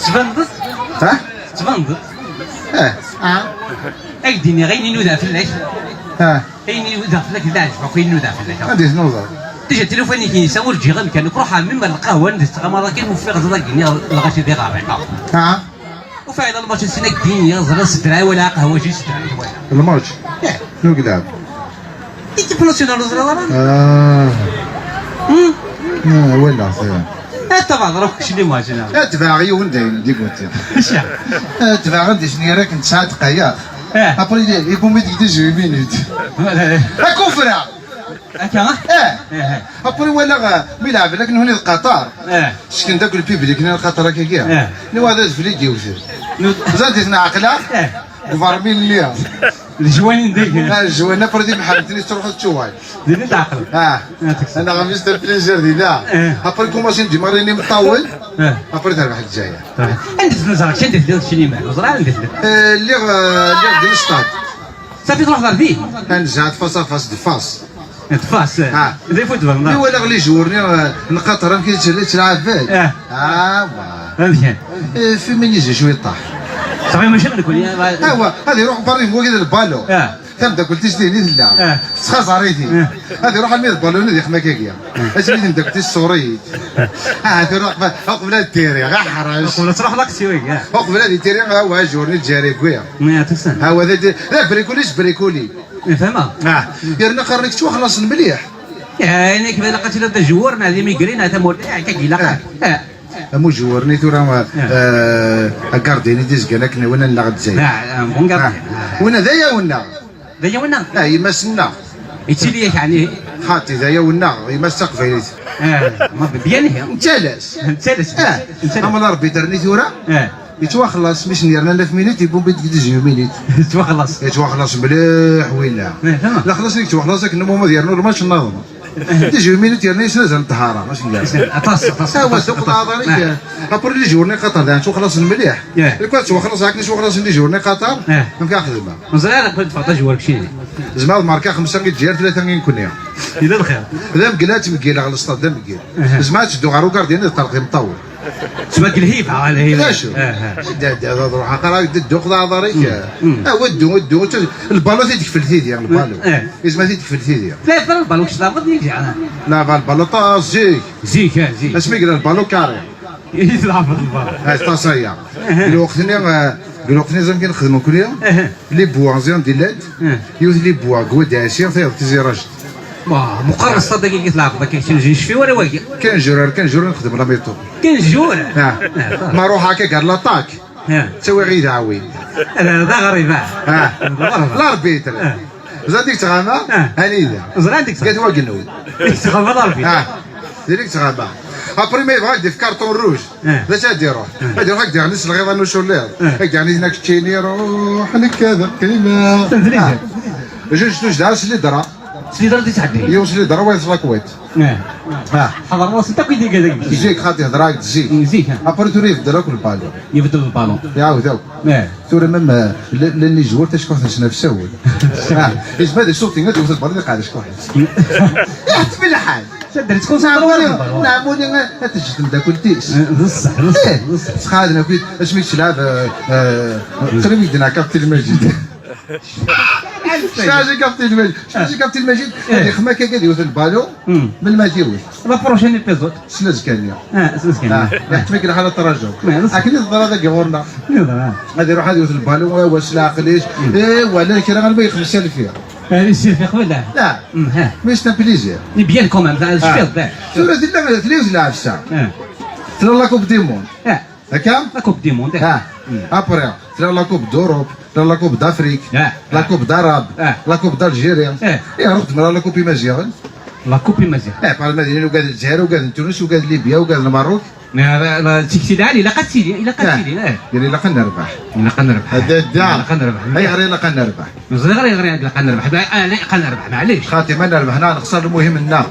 تفندط ها تفندط ايديني غير نودا فلاش ايني نودا فلاك لا عجبك وين نودا فلاك غادي نوضع ديجا تليفوني كينسا ورجي غير كان نروح من القهوه ندز غمره كاين وفي غزه كيني لغاشي دي غابه وفعلا الماتش سينك ديني زرا سدرا ولا قهوه جي سدرا الماتش شنو قلاب ايكيب ناسيونال زرا ولا صحيح طبعا روح شنو ماتش انا تباغي ونداين ديك وانت تباغي انت شنو راك انت ساعه دقيقه ابري يكون ميت 18 مينوت كفره هكا ابري ولا ميلعب لكن هنا قطر شكون داك البيبليك هنا قطر هكاكيا نو هذا فليدي وزير زادتنا عقله وفارمين ليا الجوانين ديك الجوانين فردي محمد تروح تشوفها ديني تعقل انا غمست البليزير ديالها ابري كوماسي ندي مريني مطول ابري تربح الجايه عندك فلوس راك شاد دير شنو مال وزرا عندك اللي ديال السطاد صافي تروح دار فيه نزعت فاس فاس دفاس تفاس زي فوتبول اي ولا غلي جورني نقطر يمكن تلعب فيه مزيان في من يجي شويه طاح صافي ماشي غنقول هو هذا يروح بري هو كذا البالو تبدا قلت تشتيني لا تخاص عريتي هذه يروح الميد البالون هذه خما كاكيا اش اللي انت قلت السوري تروح قبل التيري غا حراج قبل تروح لاكسيوي قبل هذه التيري هو جورني الجاري كويا ما تسن ها هو ذا لا بريكوليش بريكولي فهمها يرنا قرنك تو خلاص مليح يعني كيف لقيت هذا جوار هذه ميغرين هذا مولع كيلاقى مو جورني تو راه كارديني ديز كانك وين نلعب زي بون كاردين وين ذايا ونا ذايا ونا يما سنا يتسلي يعني خاطي ذايا ونا يما سقفيت ما بيان هي نتالس اما الاربيتر ني ثورا يتوخلص مش نيرنا 9 مينوت يبون بيت 18 مينوت يتوخلص مليح ولا لا خلاص ليك توخلص لكن المهم ديالنا الماتش ناظم 18 مينوت يرني سنه الطهاره ماشي كاع اطاس هو سوق العضلي ابور لي جورني قطر دان توخلص المليح كنت توخلص هاك توخلص لي جورني قطر ما كاع خدمه مزال كنت فقط جوارك شي زعما ماركا 5 كيتجير 3 كنكونيا الى الخير لا مقلات مقيله على السطاد لا مقيل زعما تشدو غارو كارديان الطريق مطول سماك الهيفه على الهيفه لا شو هذا روح قرا دو خذ عضريك ودو البالو تيتكفل تيدي البالو اسمها تيتكفل تيدي لا البالو واش ضربت يجي لا البالو طاس زيك اسمي قال البالو كاري يلعب البالو هاي طاسيه الوقتني زعما كنخدموا كل يوم لي بوازيون ديال لاد يوث لي بوا كوا داسير تيض تيزيراج مقرص صدق كيتلعب كاين شي نجي ولا واقع كان جورر نخدم لا ميطو كاين جور ما روح هكا قال لاطاك تسوي غير دعوي هذا غريب الاربيتر زاديك تغامى هنيدا زراديك قالت هو قنوي تغامى الاربيتر ديريك تغامى ابري ما يبغاك دير في كارطون روج لا تديروه هادي روحك دير نص الغيظه نو شولير هاك يعني هناك تشيني روح لك كذا كلمه جوج دارس اللي درا سليدر دي تعدي يوصل لي درا ويصل الكويت حضر راسك انت كي دير كذا يجيك خاطي هضراك تجيك ابري توري يفدرك البالون يبدل البالون يعاود توري مام لاني جوار تشكون في نفسه ايش بدا شوطي غادي يوصل البالون قاعد شكون يحت بالحال درت تكون صعبه نعم ولي تجسم دا كلتيش بصح خادنا كيف اش ميت تلعب ترمي دنا كابتن المجيد شاجي كابتن المجيد اللي خما كي يوث البالو من ما تيوث لا بروشين ايبيزود سلاز كان سلاز كان يحتمك على الترجم اكيد الضرر هذا كيغورنا هذا يروح يوث البالو واش لا عقليش ولا كي راه غالبا 5000 فيها هذه يصير في قبل لا مي ستا بليزير بيان كومام تاع الشفيط سورة الله تليوز لاعب الساعة ترى لا كوب دي موند هكا لا كوب دي موند ابري ترى لا كوب دوروب ترى لا كوب دافريك لا كوب داراب لا كوب دالجيريا رحت مرة لا كوب مازيغن لا كوب مازيغن بحال المدينة وكاد الجزائر وكاد تونس وكاد ليبيا وكاد المغرب هذا تيكسي علي لا قتيلي قال لي لا نربح لا نربح هاي غير لا نربح غير لا نربح لا نربح معليش خاطي ما نربح حنا نخسر المهم لنا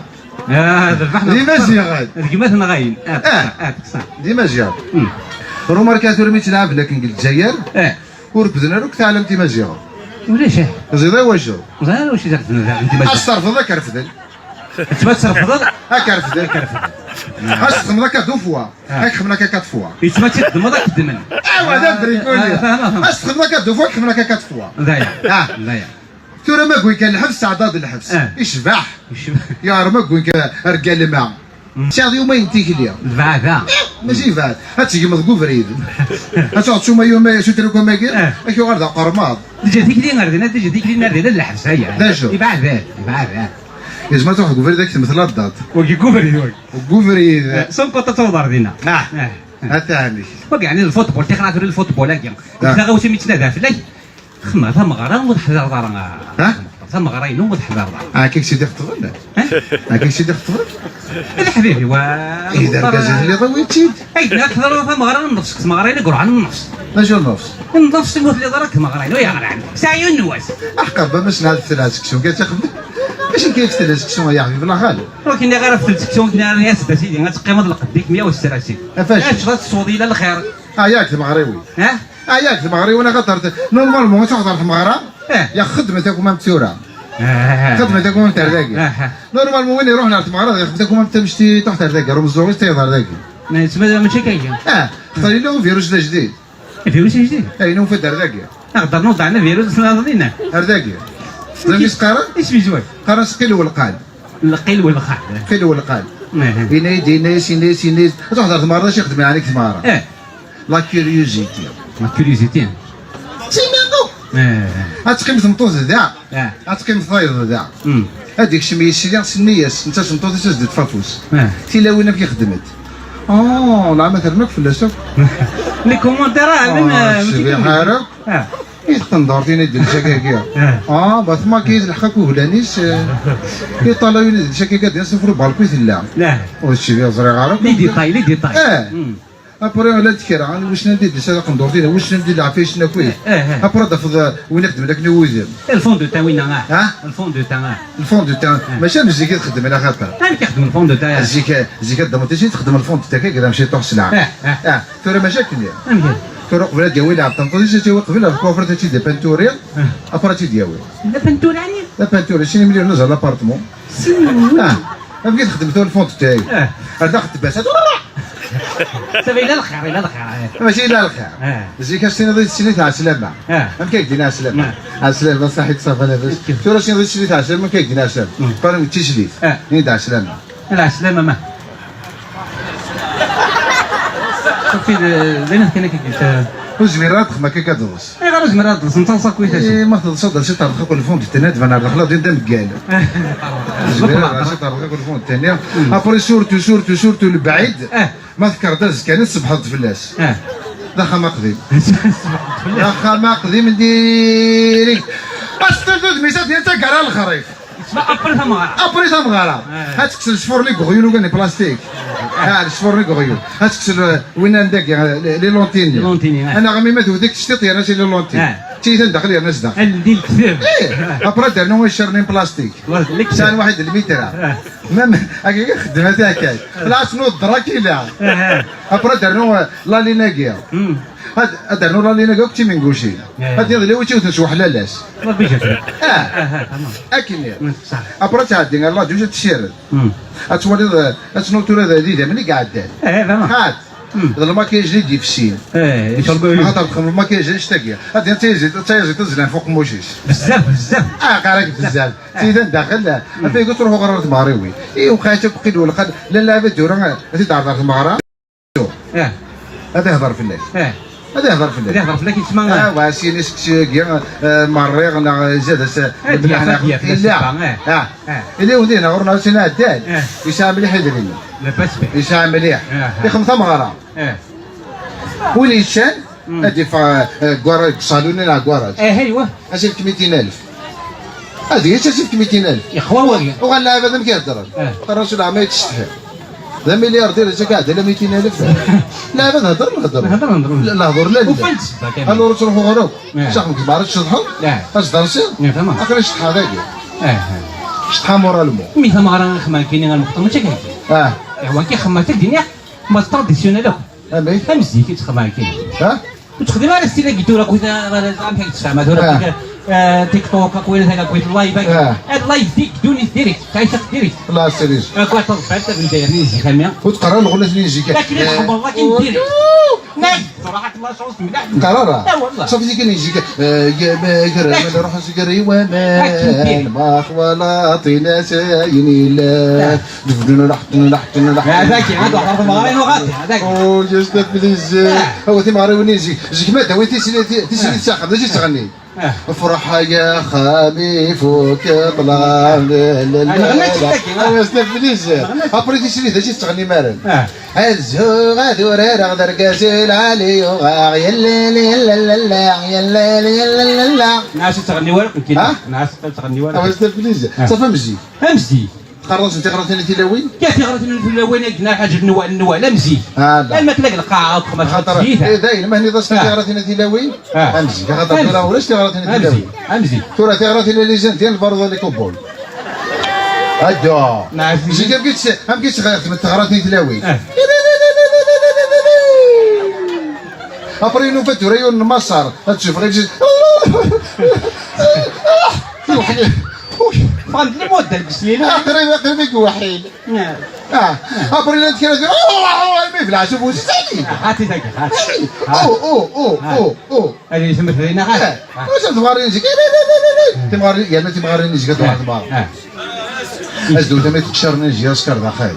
ربحنا ديما زيغان كيما حنا غاين ديما زيغان روماركاتو رمي تلعب لكن قلت الجزائر وربدنا لك تعلمتي ما زيغان ولاش زيدا واش واش درت انت الصرف هذاك رفدل تما ترفض هاك رفض هاش تخدم لك دو فوا هاك خدم لك 4 فوا تما تخدم لك تدمن ايوا هذا بريكولي هاش تخدم لك دو فوا خدم لك 4 فوا ضايع ضايع ترى ما قوي كان الحبس تعضاد الحبس يشبح يا راه ما قوي كان رجال الماء شاد يومين تيكليا البعثة ماشي فات هاتشي مضقو فريد هاتشو شو ما يوم شو تركو ما قال اكو غير قرماض ديجا ديك اللي غردنا ديجا ديك اللي نردنا الحبس هيا داشو يبعث يا جماعه تروح قفري داك مثل الضاد وكي كوفري وقفري سون كنت تصور دينا هاتاني يعني الفوتبول تقرا في الفوتبول هكا كنت غاوي ميتنا في لي خما ثم غرا وتحضر دار ثم غرا ينوم وتحضر دار كيك شي ديك تغنى كيك شي ديك تغنى يا حبيبي و اذا كازا اللي ضويتي اي نحضر ثم غرا النفس ثم غرا يقرا عن النفس اش النفس النفس يموت اللي ضرك ثم غرا يا غرا سايو النواس احقب باش نهار الثلاث كشو كتاخذ باش كيف ثلاث كشو يا حبيبي لا غالي ولكن غير في التكسون كنا ناس سيدي غتقيم القديك 130 فاش تصودي الى الخير ياك المغربي ياك المغربي وانا غطرت نورمالمون تحضر في المغرب يا خدمتك وما متسوره خدمتك وما مترداكي نورمالمون وين يروح نهار المغرب خدمتك وما تمشي تحت هرداكي رمزوغي تيظهر داكي ما تسمى ماشي كاين خلي له فيروس جديد فيروس جديد نو في هرداكي نقدر نوضع عندنا فيروس ناضينا هرداكي زعما قارن ايش بيجوي قارن سقيل والقال القيل والقال قيل والقال ينايس تحضر ثمارة شي يخدم عليك ثمارة لا كيوريوزيتي سيمينغو غتقيم تمطوط ذا غتقيم ثايض ذا هذيك شمية الشيا سنياس انت تمطوط تزد فافوس تيلاوينا كي خدمت لا ما ترمك في السوق لي كومونتير من شبيه حارق تندور تينا ديال الشكاكية بس ما كيلحقك وهلانيس كيطلعوا يدير الشكاكية ديال سفروا بالكو ثلا وهادشي فيها زريغ عرب لي ديتاي ابري ولا تكرا واش ندير لسا قندور ديالها واش ندير العفايش ناكويه ابري دافض وين نخدم لك نوزر الفون دو تان وين الفون دو تان الفون دو تان ماشي مزيكا تخدم على خاطر انا كنخدم الفون دو تان الزيكا دمتي تخدم الفون تاعك كذا مشي طوح سلعه ترى مشاكل ترى قبل دياوي لعب تنطيش تيوي قبل الكوفر تاعي دي بانتوريا ابري تي دياوي لا بانتور يعني لا بانتوريا شي مليون نزل لابارتمون بقيت خدمت الفون تاعي هذا خدت باس صافي الى الخير ماشي الى الخير زيك شتي نضيت السنه تاع السلامه ما كيدينا السلامه السلامه صحيح تصافى لاباس ترى شي نضيت السنه تاع السلامه ما كيدينا السلامه قالوا تيشليت ني تاع السلامه لا السلامه ما صافي زين كان كيقول وزميرات ما كدوس غير زميرات نتصا كويس ما تتصدر شي طرف كل فون الثاني دفنا دخلوا ديال دم قال زميرات شي طرف كل فون الثاني ابري سورتو البعيد ما ذكر داز كان الصبح الفلاس دخل ما قديم دخل ما قديم نديري استردد ميزات ديال تاع كاع الخريف ابري ثمغاره هتكسر الشفور لي غيول وكان بلاستيك الشفور لي غيول هتكسر وين عندك لي لونتيني انا غامي ما ذوك الشتيط انا شي لي لونتين تي داخل انا داخل ندير الكتاب ابري درنا شرنين بلاستيك كان واحد المتر مام هكا خدمتها هكا لا شنو الدراكيلا ابري درنا لا ليناكيا هذا نور اللي نلقاو كنتي من كلشي هذا اللي هو تيوث واحد لالاس ربي يجازيك اكيد صح ابرا تعدي الله جوج تشير اتولي اتنو تورا هذه ملي قاعد هات هذا الماكياج اللي يجي في السين خاطر الماكياج اللي اشتاقيه هذا تيزيد تزلان فوق موشيش بزاف قارك بزاف تيدا داخل فين قلت روحوا غرات مغربي اي وخاتك وقيد ولا لا بدورا تيدار المغرب هذا يهضر في الليل هذا يهضر في الليل هذا يهضر في الليل كيتسمى واسي نسك مريغ زاد لا اللي ودينا غرنا سنه الدال يسام مليح يدري يسام مليح يخمث مغرى ولي شان هادي كواراج صالوني لا كواراج ايوا اسير 200000 هذه هي تسير 200000 يا خوا واقي وغلا هذا ما كيهضر الرسول ما يتشتحي ذا ملياردير اجا قاعد على 200000 لا ما نهضر لا هضر لا وفلت الو تروحوا غروب صاحبك ما عرفتش تضحك اش درسي اخر شطح هذاك شطح مورالمون مي ثما راه خما كاينين المقطع ماشي كاين ايوا كيخما حتى الدنيا ما تراديسيونيل امي مزيك تخما كاين وتخدم على ستيل قلت لك كنت راه زعما تدفع مثلا تيك توك كوين هذا كوين اللايف هذا اللايف ديك دوني ديريكت كايشق ديريكت لا سيريس كوا تصبحت من دايرني زي خاميه وتقرا الغنى اللي يجيك لكن الحب والله كاين ديريكت نعم صراحه الله شونس مليح قرارة لا والله صافي كان يجيك يا ما قرا روح سكري وما ما خلاطينا سايني لا دفنا هذاك عاد واحد المغارين وغادي هذاك او جست بليز هو تي مغربي ونيجي جيك ما دوي تيسيني تساقط اجي تغني افرح يا خميفك طلع لا لا لا انا استفليز ابري تيسيني اجي تغني مارن عزو غادو رغدر كاسل علي يا لا لا لا لا يا لا لا لا ناس تغني والو ناس تغني والو انا استفليز صافي مزي امزي خرج انت قراتني تلاوين كيف قراتني تلاوين قلنا حاجه النواء لا مزي لا تلاقي القاعه وخمس خاطر داين ما هني ضاش قراتني تلاوين امزي خاطر ولا ولاش قراتني تلاوين امزي ترى قراتني لي جن ديال البرد اللي كوبول اجا جيت ما بقيتش قراتني تلاوين ابري نو فتوريون المسار تشوف غير فهمت لي مده البسيله قريب وحيد ابري انت كده ما في العشب وسالي هاتي ذاك هاتي او هذه اسمها ثرينا هات واش تمغارين يجيك تمغارين يا ما تمغارين يجيك واحد المره ازدو تما تكشرني نجي اسكر داخل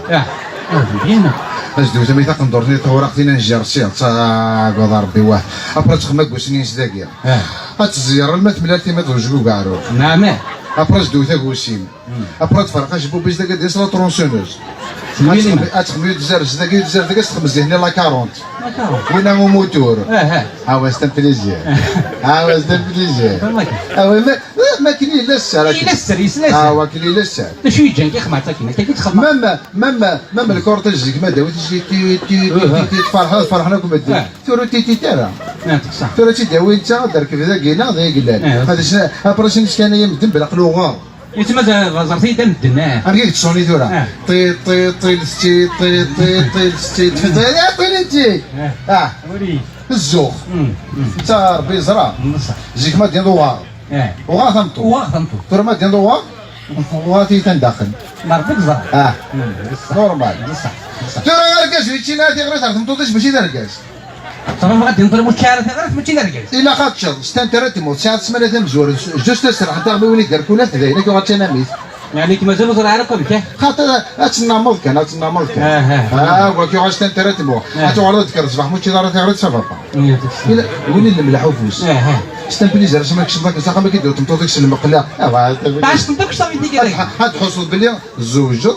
بينا ازدو تما تقندرني تورقتينا نجار سي تا قدر ربي واه ابرا تخمك وسنين سداكيا هتزير المات ملاتي ما توجبو كاعرو نعم ابرا جدو ثاك وسيم ابرا تفرق جبو باش داك ديس لا ترونسيونوز اتخميو تزار زداك تزار داك تخمز هنا لا 40 وين هو موتور واش تنفليزي واش تنفليزي ما كاين لا السر يسلس كاين لا السر شو يجي كيخمع ساكنه كي تخمع ماما الكورتاج ديك ما داوي تجي فرحناكم الدين ثورو تي ترى ثورو تي داوي انت دارك كذا كينا ذا قلال هذا شنو ابرا شنو كان يمدن بالقلوغه يتما غزرتي دم الدنا انا كيف تصوني ثورة طي ستي طي ستي تفضل يا بنتي وري الزوخ انت ربي زرع جيك ما ديال دوار وغاثمطو ثورة ما ديال دوار وغاتي تندخل مربك زرع نورمال ثورة ركاز ويتشي ناتي غير تخدم تيش ماشي دركاز صافي غادي نضرب مشارة غير ماشي دركاز الا خاطر ستانترات تموت ساعة سمانة تمزور جوج تسرح حتى غبي ولي دار كلها تداينك وغاتناميت يعني كي مازال زرع على كل خاطر اتنامض كان وكي غاش تنترات تمو حتى غادي تذكر صباح موتشي دار غير تصافا وين اللي ملح وفوس ستامبليز راه ما كشف داك الساعه ما كيديروا تمطوطيك سلم قلا علاش تنطق صافي ديك هاد حصل بلي زوج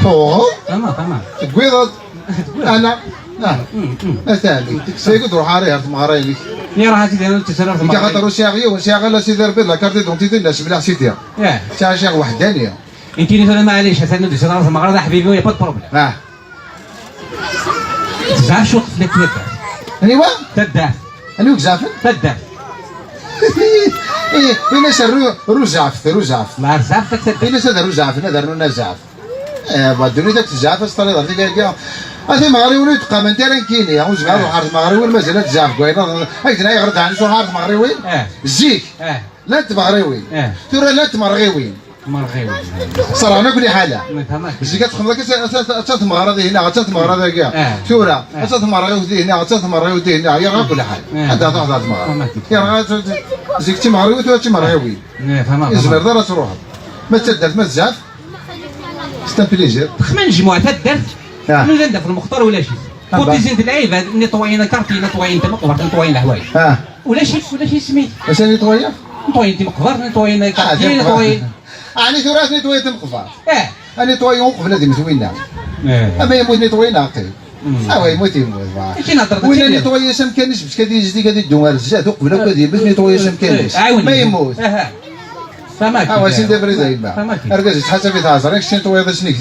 فوق تمام تقويض انا مثالي سيقول روح عليها تمغاريني يا راه هاتي ديال التسرف كي خاطر شاغيه وشاغه لا سي دار بيض لا كارتي دونتيتي لا سبلا سيتيا شاغ وحدانيه انت اللي معليش حسن ندير سنه في المغرب حبيبي ويا با بروبليم زعف شو قلت لك ايوا تداف انا وكزافن تداف وين سر روزعف ما زعفتك تداف وين سر روزعف ندير لنا زعف بدوني داك الزعف اصطري ضرتي كاع هذا مغربي ولي تبقى من تيران كيني يا وز قالوا حارس مغربي مازال تزعف كوينا هاك انا يغرد عن شو حارس مغربي زيك لا انت مغربي ترى لا انت مرغيوي صراحه انا كل حاله زيك تخمم لك تصات مغربي هنا تصات مغربي كاع تورا تصات مغربي هنا تصات مغربي هنا يا غير كل حال هذا هذا مغربي يا زيك تي مغربي تي مغربي يزمر دار تروح ما تدرت ما تزعف ستا بليزير خمن جموعه تدرت انا ندير في المختار ولا شي كنت زين اللعيبه نطوينا كارتي نطوي انت مقبر نطوي الهواي ولا شي سميت واش نطوي نطوي انت مقبر نطوي كارتي نطوي اني ثراث نطوي مقبر انا نطوي وقف لازم نسوينا اما يموت نطوي ناقي يموت وين نطوي ما كانش باش كدير جدي كدير دوار الزاد وقف لك كدير باش نطوي ما كانش ما يموت فماك واش ندير دايما ارجع تحسب في تهزر ياك شنو تويض سنيك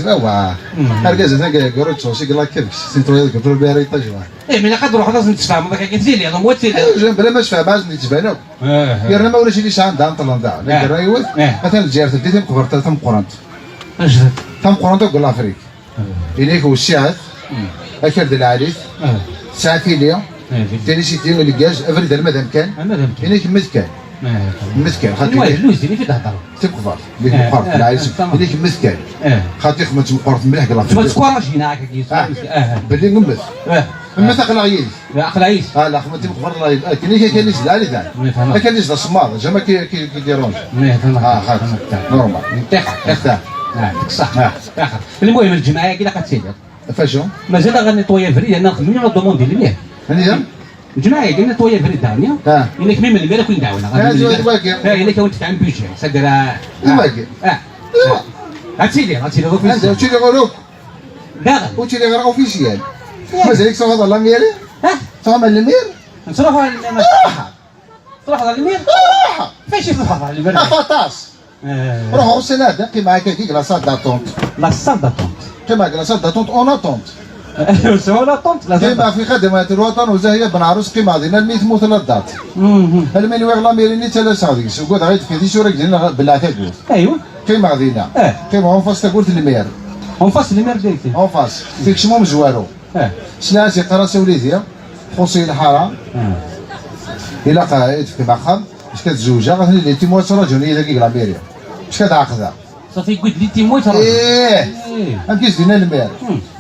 ارجع انا قررت شوسي قال لك كيفاش سنتويض قلت له بها تجوا من قدر واحد لازم تفهم هذاك كتزيد لي موت بلا ما تفهم لازم نتبانو يرنا ما ولاش اللي شان دان طلع داع لكن رايوت مثلا الجير تديتهم قبرت تم قرنت تم قرنت وقول افريك اليك والشعث اكل ديال العريس ساعتي اليوم ثاني شي تيم اللي كاج افرد المدام كان اليك مد كان مسكين خاطر اللوز اللي في تهضر تبقى اللي مقرط في العيش اللي مسكين خاطر خمت مقرط مليح قال تبغى تكوراجي هناك باللي نمس نمس اقل عيش لا اقل عيش لا خمت مقرط كاين ليش لا لا ما كاينش الصماد جا ما كيديرونش خاطر نورمال نتاح صح المهم الجمعيه كي قتيلك فاشو مازال غنيطويا فريد انا نخدم على الدوموند ديال المياه هاني الجماعه قلنا تويا فريد دانيا الا كمل من البيرة كل دعونا الا كنت تعمل بيجي سدر الواقع هاتسيدي دوك هاتسيدي غروب داغن وتشيلي غير اوفيسيال مازالك صوت الله ميري صوت المير نروحوا تروح على المير فاش تروح على المير فطاس روحوا السناد كي معاك كي لاصاد داتونت لاصاد داتونت كيما لاصاد داتونت اون اتونت سهولة طنط كيما في خدمة الوطن وزاهية بن عروس قيمة عظيمة الميت موت الدات المين ويغلا ميريني تلا سعودي سوقود غايت في دي شورك ديالنا بلا تاكل ايوا قيمة عظيمة قيمة اون فاس تقول المير اون فاس المير ديالتي اون فاس فيك شموم زوارو سلاسي قراصة وليديا خوصي الحارة إلا قايد في مقام اش كتزوجها غتني لي تيموت راجوني ذاك يغلا ميريا اش كتعقدها صافي قلت لي تيموت ايه امكيس دينا المير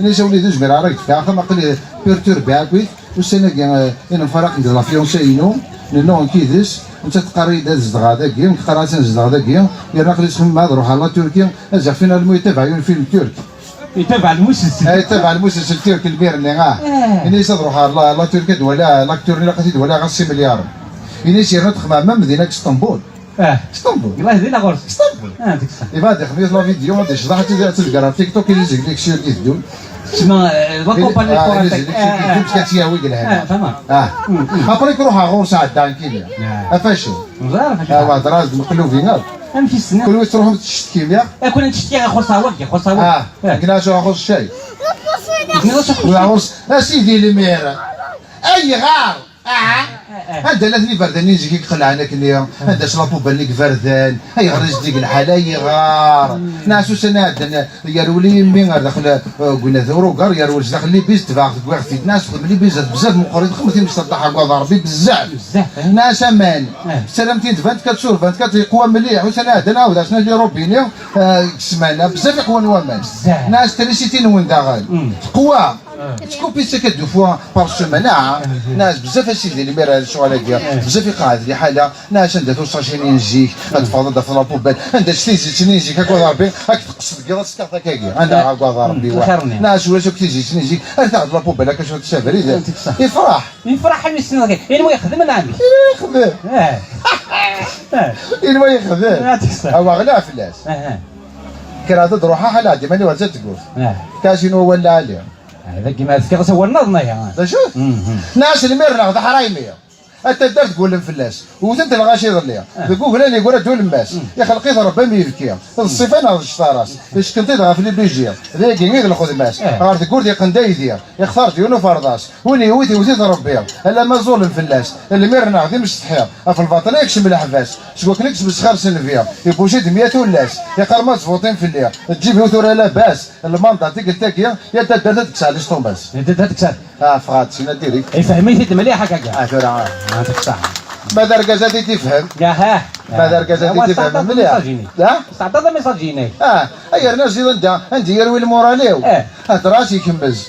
انا جا وليدو جبر راك تاع ما قال بيرتور باكوي والسنه كاع انا فرق ندير لا فيونسينو نو كيدس انت تقري داز زغادا كيم قرات زغادا كيم يا ناقل تخدم مع روح على تركيا ازع فينا المتابعين فيلم تركي يتابع المسلسل يتابع المسلسل التركي البير اللي انا يصدروح على لا تركيا ولا لاكتور اللي قتيد ولا غسي مليار انا سيرنا تخمام مدينه اسطنبول اسطنبول الله يهدي لا غرس اسطنبول ديك الصح يبقى خميس لا فيديو ما ديش راح تلقى على تيك توك اللي يزيد لك شي يدون تسمى لاكوبا اللي تورك كتياوي لها تمام ابريك روح غورس عاد كيليا افاشو مزال دراز مقلوبين امشي السنه كل وقت تروحوا تشتكي ياك كون نشتكي غير خرصه وجه خرصه كنا شو خرص الشاي ولا خرص سيدي المير اي غار هذا لا ثني فردان يجي كيقلع انا كنيا هذا شرابو بالك فردان هاي غرز ديك الحاله يغار ناسو سنه يرولي مين داخل قلنا ثورو قار يرول داخل لي بيز تباغ تقوى في ناس خدم لي بيز بزاف مقرين خمتين مصطلح هكا ضربي بزاف ناس امان سلامتين تفانت كتشور فانت كتقوى مليح وسنه هذا نعاود شنو ديال روبينيا سمانه بزاف يقوى نوامن ناس تريسيتين وين داغل قوى تكوبي سكت دو فوا بار سومانا ناس بزاف اسيدي اللي مير الشغل ديال بزاف يقعد لي حاله ناس عندها توصل نجيك تفضل دافع لابوبال عندها شتي نجيك هكا ضاربي هاك تقصد كي تسكت هكاكي عندها هكا ضاربي واحد ناس ولا شوف تيجي نجيك تاخذ لابوبال هكا شوف تسافر يفرح حميس انو يخدم انا عمي يخدم انو يخدم هو غلا فلاس كان هذا روحها حاله ديما اللي ورجت تقول كاشينو ولا عليه هذا كيما كي صورنا ضنايا شوف ناس المير ناخذ حرايميه انت دار تقول لهم فلاس وانت الغاشي ظليا تقول فلان يقول دول الماس يا خلقي ربي ميركيا الصيفان هذا الشطاراس باش كنت في البيجيا ذاك يميد الخذ ماس غير تقول دي قنداي ديال يختار ديونو فرداس وني هويتي وزيد ربي الا ما زول الفلاس المير ناخذ مش صحيح في الباطن يكشم الحفاس شكون كنكسب سخار سنفيا يبوشيد 100 ولاس يا قرمات فوطين في الليل تجيب ثورة لاباس المنطقه تلقى تاكيا يا دار تكسال ليش باس دار تكسال فغات سينا ديريك يفهمني مليح هكا كاع ماذا ركزاتي تفهم؟ ها ماذا ركزاتي تفهم مليح؟ لا؟ استعطى ميساجيني اي الناس انت يروي الموراليو راسي يكمز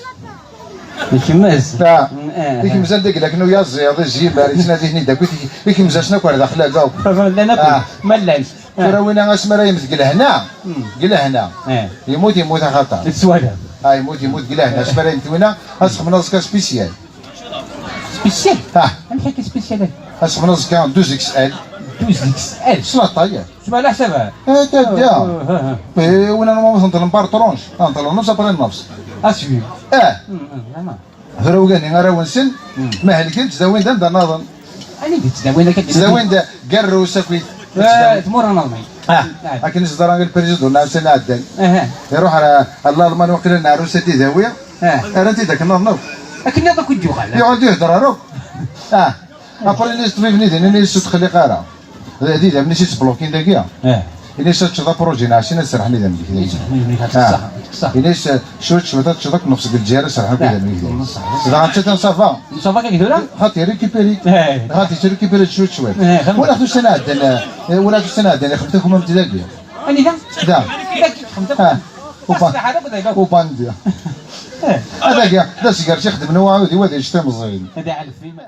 يكمز عندك لكنه يا زياد الجيب باريسنا ذهني داك يكمز شنو كان داخل كاو لا ملان تراوينا اسمر يمث قال هنا يموت خطا السوالف يموت قال هنا اسمر يمثونا اسخ مناطق سبيسيال سبيسيال انا حكي سبيسيال اسخ مناطق 12 اكس ال 12 اكس ال شنو طاير شنو على حسابها هكا وانا ما نطلع بارطرونش نطلع نفس ابري نفس اسفي فروقاني غير ونسن ما هلكنت زاوين دا ناظن انا قلت زاوين كتجي زاوين دا قرو سكويت تمر ناظمي لكن زران البريزيدون ناس نعدل يروح على الله المان وقيل لنا عروستي زاويه انت داك النظم لكن هذا كنت يوقع يقعد يهضر روك ابري لي ستريفني دي ني تخلي قاره هذه مني شي تبلوكين داكيا إنيش تشذا بروجينا عشان نسرحني ذا مليك إنيش شو تشذاك نفس الجيرة سرحنا بيدا مليك إذا أنت تنصفا كيدورا خاطي ريكيبيري خاطي ريكيبيري شوي ولا تو سنة عندنا ولا تو سنة عندنا خدمتكم امتلاقية أني ذا وبانديا هذا كاع هذا سيجار تخدم نوعه وذي يشتم زين هذا على الفيلم